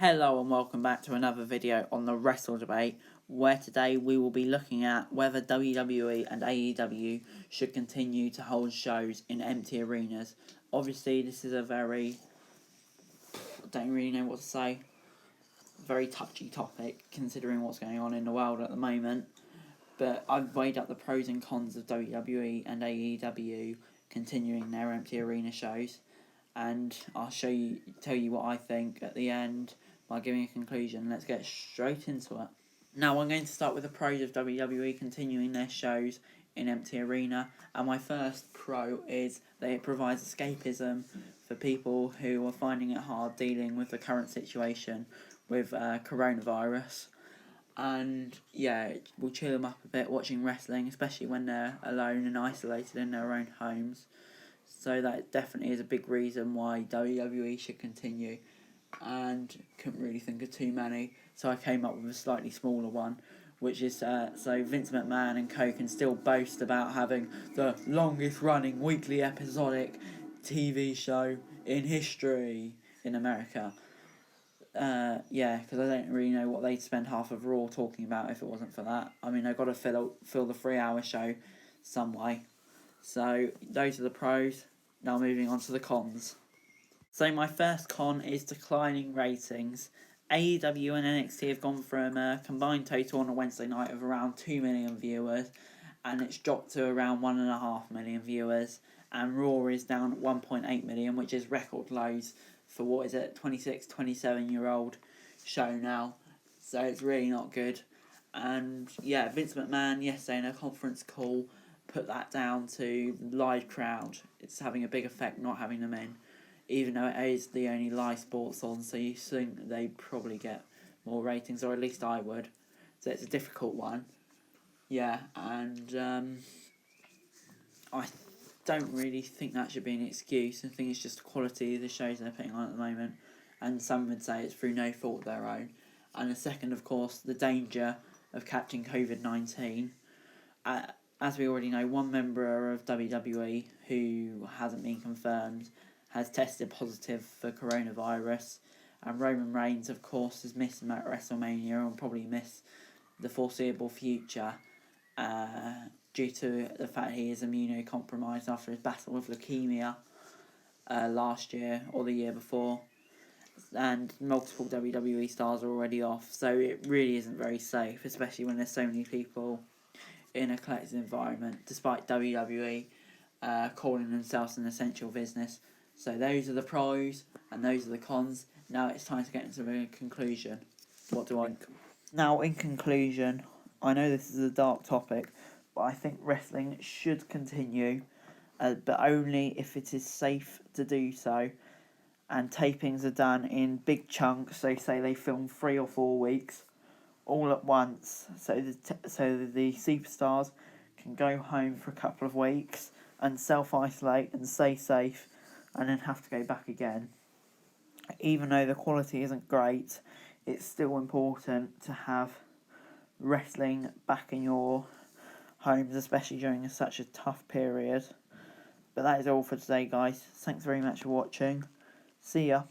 Hello and welcome back to another video on the Wrestle Debate, where today we will be looking at whether WWE and AEW should continue to hold shows in empty arenas. Obviously this is a I don't really know what to say, very touchy topic considering what's going on in the world at the moment, but I've weighed up the pros and cons of WWE and AEW continuing their empty arena shows, and I'll tell you what I think at the end by giving a conclusion. Let's get straight into it. Now I'm going to start with the pros of WWE continuing their shows in empty arena, and my first pro is that it provides escapism for people who are finding it hard dealing with the current situation with coronavirus. And yeah, it will cheer them up a bit watching wrestling, especially when they're alone and isolated in their own homes. So that definitely is a big reason why WWE should continue, and couldn't really think of too many, so I came up with a slightly smaller one, which is so Vince McMahon and co can still boast about having the longest running weekly episodic TV show in history in America. Because I don't really know what they'd spend half of Raw talking about if it wasn't for that. I mean, they've got to fill the 3-hour show some way. So those are the pros. Now moving on to the cons. So my first con is declining ratings. AEW and NXT have gone from a combined total on a Wednesday night of around 2 million viewers, and it's dropped to around 1.5 million viewers, and Raw is down at 1.8 million, which is record lows for 27-year-old show now, so it's really not good. And yeah, Vince McMahon yesterday in a conference call put that down to the live crowd. It's having a big effect not having them in, even though it is the only live sports on, so you think they'd probably get more ratings, or at least I would. So it's a difficult one. Yeah, and I don't really think that should be an excuse. I think it's just the quality of the shows they're putting on at the moment, and some would say it's through no fault of their own. And the second, of course, the danger of catching COVID-19. As we already know, one member of WWE who hasn't been confirmed has tested positive for coronavirus, and Roman Reigns, of course, has missed WrestleMania and will probably miss the foreseeable future due to the fact he is immunocompromised after his battle with leukemia last year or the year before, and multiple WWE stars are already off, so it really isn't very safe, especially when there's so many people in a collective environment, despite WWE calling themselves an essential business. So those are the pros and those are the cons. Now it's time to get into a conclusion. What do I think? Now, in conclusion, I know this is a dark topic, but I think wrestling should continue, but only if it is safe to do so. And tapings are done in big chunks, so say they film 3 or 4 weeks, all at once, so the superstars can go home for a couple of weeks and self-isolate and stay safe, and then have to go back again. Even though the quality isn't great, it's still important to have wrestling back in your homes, especially during such a tough period. But that is all for today, guys. Thanks very much for watching. See ya.